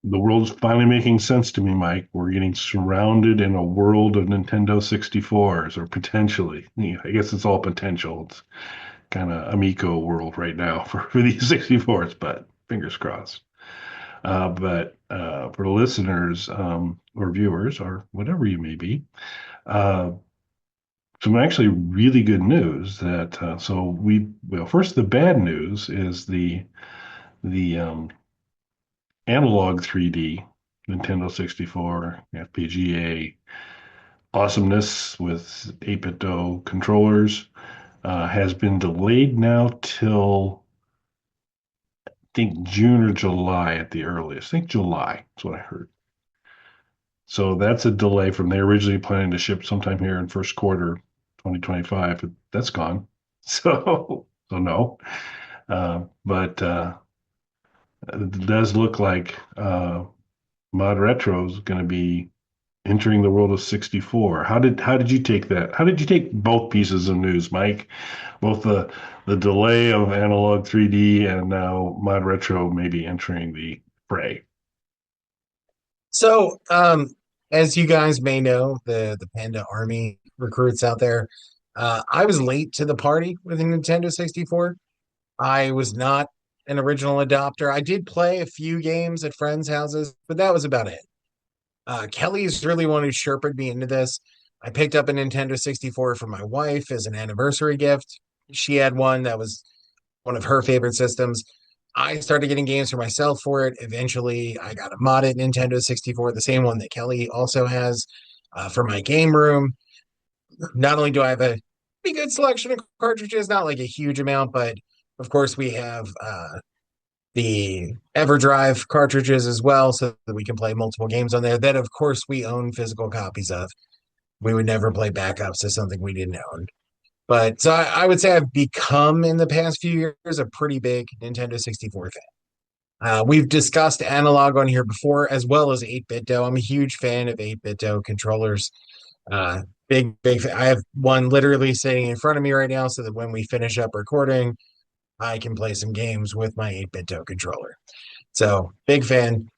The world's finally making sense to me, Mike. We're getting surrounded in a world of Nintendo 64s, or potentially. I guess it's all potential. It's kind of Amico world right now for these 64s, but fingers crossed. But for the listeners or viewers or whatever you may be, uh, some actually really good news that well, first the bad news is the analog 3D Nintendo 64 FPGA awesomeness with 8-bit controllers has been delayed now till I think June or July at the earliest. I think July is what I heard. So that's a delay from they originally planning to ship sometime here in first quarter 2025. But that's gone. So no. But it does look like ModRetro is going to be entering the world of 64. How did you take that? How did you take both pieces of news, Mike? Both the delay of analog 3D and now ModRetro maybe entering the fray. So, as you guys may know, the Panda Army recruits out there, I was late to the party with a Nintendo 64. I was not an original adopter. I did play a few games at friends' houses, but that was about it. Kelly's really one who sherpered me into this. I picked up a Nintendo 64 for my wife as an anniversary gift. She had one that was one of her favorite systems. I started getting games for myself for it. Eventually, I got a modded Nintendo 64, the same one that Kelly also has for my game room. Not only do I have a pretty good selection of cartridges, not like a huge amount, but of course, we have the EverDrive cartridges as well, so that we can play multiple games on there. That, of course, we own physical copies of. We would never play backups to something we didn't own. But so I would say I've become in the past few years a pretty big Nintendo 64 fan. We've discussed analog on here before, as well as 8-bit. I'm a huge fan of 8-bit controllers. Uh, big fan. I have one literally sitting in front of me right now so that when we finish up recording, I can play some games with my 8-bit controller. So big fan.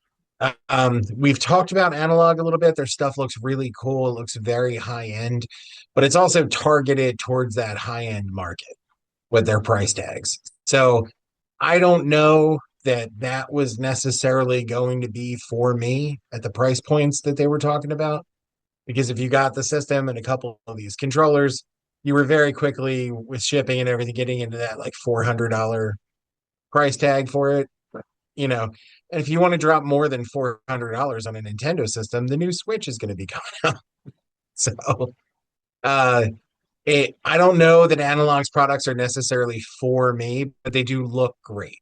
We've talked about analog a little bit. Their stuff looks really cool. It looks very high end, but it's also targeted towards that high end market with their price tags. So I don't know that that was necessarily going to be for me at the price points that they were talking about. Because if you got the system and a couple of these controllers, you were very quickly with shipping and everything getting into that like $400 price tag for it. You know, and if you want to drop more than $400 on a Nintendo system, the new Switch is going to be coming out. So, uh, I don't know that Analog's products are necessarily for me, but they do look great.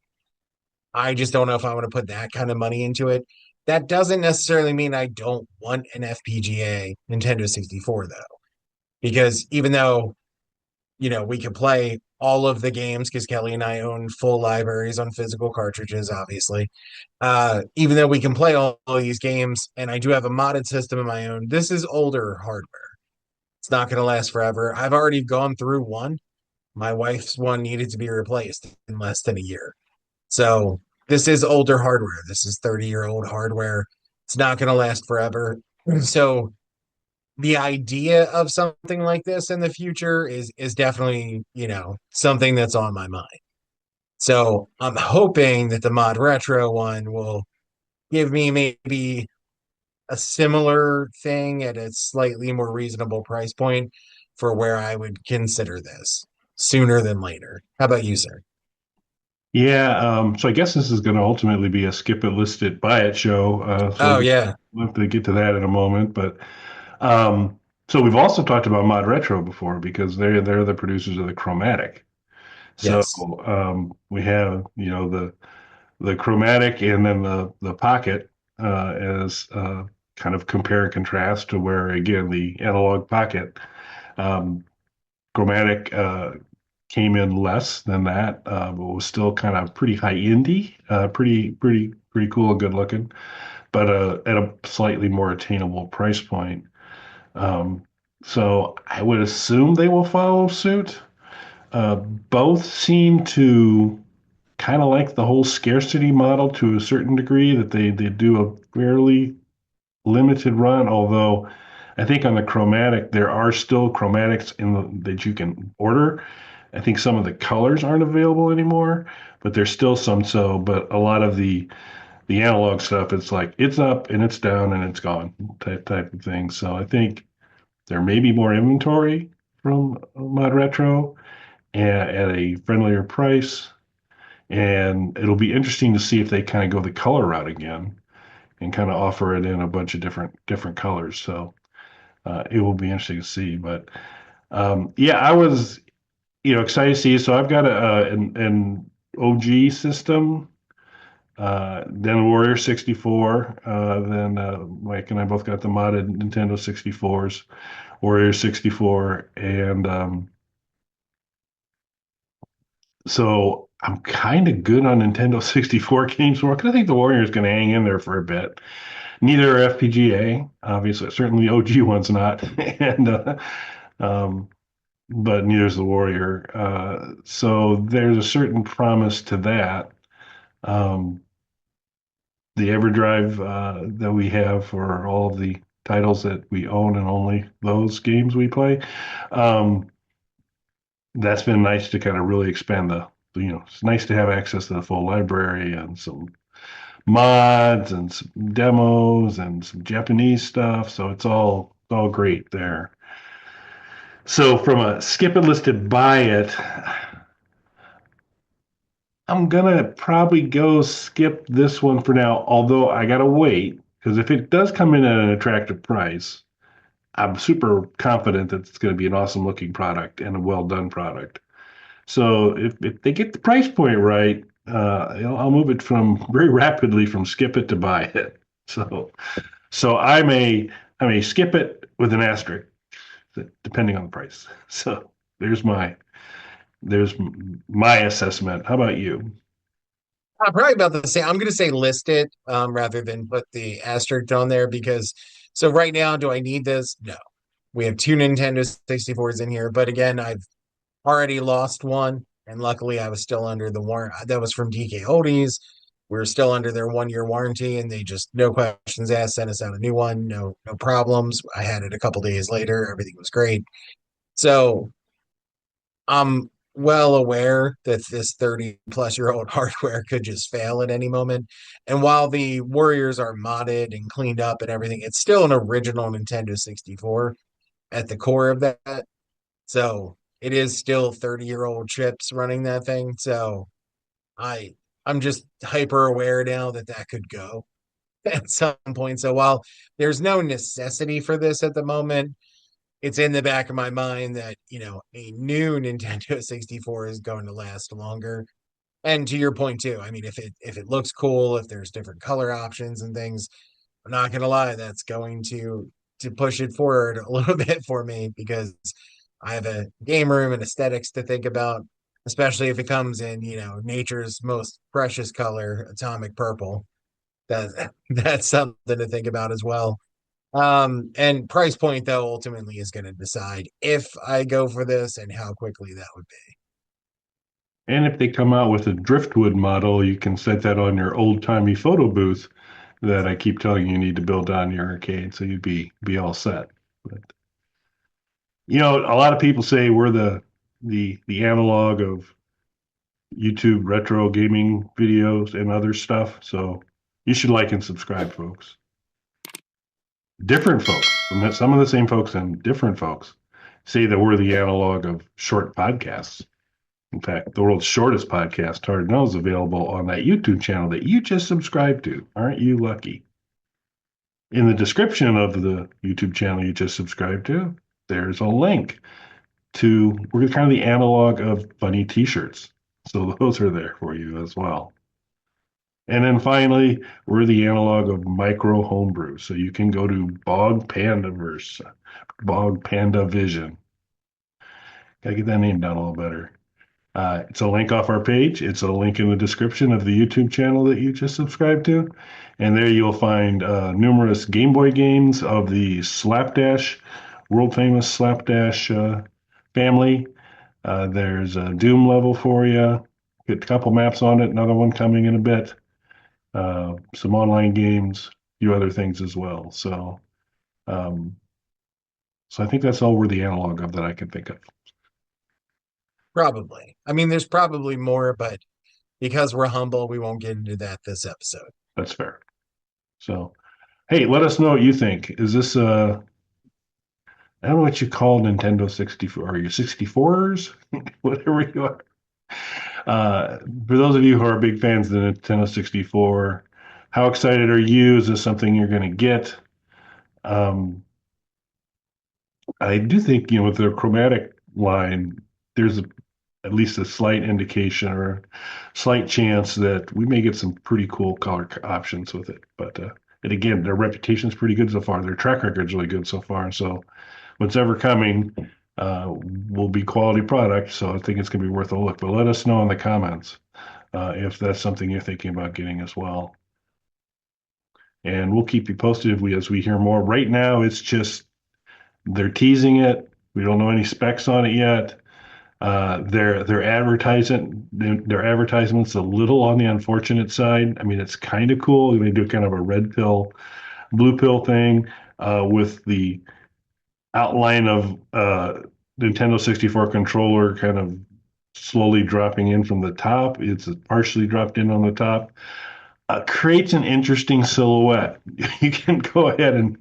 I just don't know if I want to put that kind of money into it. That doesn't necessarily mean I don't want an FPGA Nintendo 64 though, because even though we could play all of the games because Kelly and I own full libraries on physical cartridges, obviously. Even though we can play all of these games, and I do have a modded system of my own, this is older hardware. It's not going to last forever. I've already gone through one. My wife's one needed to be replaced in less than a year. So this is older hardware. This is 30-year-old hardware. It's not going to last forever. So the idea of something like this in the future is definitely, something that's on my mind. So I'm hoping that the ModRetro one will give me maybe a similar thing at a slightly more reasonable price point for where I would consider this sooner than later. How about you, sir? Yeah, so I guess this is going to ultimately be a skip it, list it, buy it show. Oh yeah. We'll have to get to that in a moment. But um, so we've also talked about Mod Retro before because they're the producers of the Chromatic. So Yes. we have the Chromatic and then the Pocket as kind of compare and contrast to where again the analog Pocket um, Chromatic came in less than that, but was still kind of pretty high indie, pretty cool and good looking, but at a slightly more attainable price point. Um, so I would assume they will follow suit. Both seem to. kind of like the whole scarcity model to a certain degree, that they do a fairly limited run, although I think on the chromatic, there are still chromatics that you can order. I think some of the colors aren't available anymore, but there's still some. So, but a lot of the analog stuff, it's like it's up and it's down and it's gone type of thing. So I think there may be more inventory from ModRetro at a friendlier price, and it'll be interesting to see if they kind of go the color route again and kind of offer it in a bunch of different colors. So it will be interesting to see. But yeah, I was excited to see. So I've got an OG system, then Warrior 64. Then Mike and I both got the modded Nintendo 64s, Warrior 64, and so I'm kind of good on Nintendo 64 games more because I think the Warrior is going to hang in there for a bit. Neither are FPGA, obviously. Certainly, the OG one's not, and um, but neither is the Warrior. So there's a certain promise to that. Um, the EverDrive that we have for all of the titles that we own and only those games we play. Um, that's been nice to kind of really expand it's nice to have access to the full library and some mods and some demos and some Japanese stuff. So it's all great there. So from a skip and listed buy it, I'm gonna probably go skip this one for now, although I gotta wait because if it does come in at an attractive price, I'm super confident that it's going to be an awesome looking product and a well done product. So if they get the price point right, I'll move it from very rapidly from skip it to buy it. So I may skip it with an asterisk, depending on the price. So there's my there's my assessment. How about you? Probably about the same. I'm going to say list it rather than put the asterisk on there because so right now, do I need this? No. We have two Nintendo 64s in here, but again, I've already lost one, and luckily I was still under the warrant. That was from DK Oldies. We were still under their 1 year warranty, and they just no questions asked, sent us out a new one. No problems. I had it a couple days later. Everything was great. So I'm well aware that this 30 plus year old hardware could just fail at any moment. And while the Warriors are modded and cleaned up and everything, it's still an original Nintendo 64 at the core of that. So it is still 30-year-old chips running that thing. So I I'm just hyper aware now that that could go at some point. So while there's no necessity for this at the moment, it's in the back of my mind that, a new Nintendo 64 is going to last longer. And to your point too, I mean, if it looks cool, if there's different color options and things, I'm not gonna lie, that's going to push it forward a little bit for me because I have a game room and aesthetics to think about, especially if it comes in, nature's most precious color, atomic purple. That's something to think about as well. And price point though ultimately is going to decide if I go for this and how quickly that would be. And if they come out with a driftwood model, you can set that on your old timey photo booth that I keep telling you need to build on your arcade, so you'd be all set. But a lot of people say we're the analog of YouTube retro gaming videos and other stuff. So you should like and subscribe, folks. Different folks, some of the same folks and different folks say that we're the analog of short podcasts. In fact, the world's shortest podcast, Hard No, is available on that YouTube channel that you just subscribed to. Aren't you lucky? In the description of the YouTube channel you just subscribed to, there's a link we're kind of the analog of funny t-shirts. So those are there for you as well. And then finally, we're the analog of micro homebrew. So you can go to Bog Pandaverse, Bog Panda Vision. Gotta get that name down a little better. It's a link off our page. It's a link in the description of the YouTube channel that you just subscribed to. And there you'll find numerous Game Boy games of the Slapdash, world famous Slapdash family. There's a Doom level for you. get a couple maps on it, another one coming in a bit, some online games, a few other things as well. Um, so I think that's all worthy analog of that I can think of. Probably. I mean, there's probably more, but because we're humble, we won't get into that this episode. That's fair. So, hey, let us know what you think. Is this I don't know what you call Nintendo 64. Are you 64ers? Whatever you are. For those of you who are big fans of the Nintendo 64, how excited are you? Is this something you're going to get? Um, I do think, with the chromatic line, there's at least a slight indication or slight chance that we may get some pretty cool color options with it. But and again, their reputation's pretty good so far. Their track record's really good so far. So what's ever coming will be quality product. So I think it's going to be worth a look. But let us know in the comments if that's something you're thinking about getting as well. And we'll keep you posted as we hear more. Right now, it's just they're teasing it. We don't know any specs on it yet. Their advertisement's a little on the unfortunate side. I mean, it's kind of cool. They do kind of a red pill, blue pill thing with the outline of Nintendo 64 controller kind of slowly dropping in from the top. It's partially dropped in on the top. Creates an interesting silhouette. You can go ahead and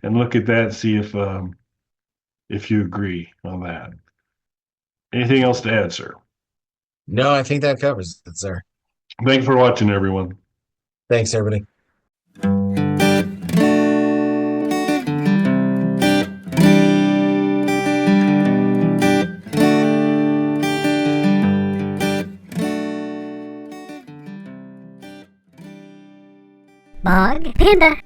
look at that and see if you agree on that. Anything else to add, sir? No, I think that covers it, sir. Thanks for watching, everyone. Thanks, everybody. Bog Panda.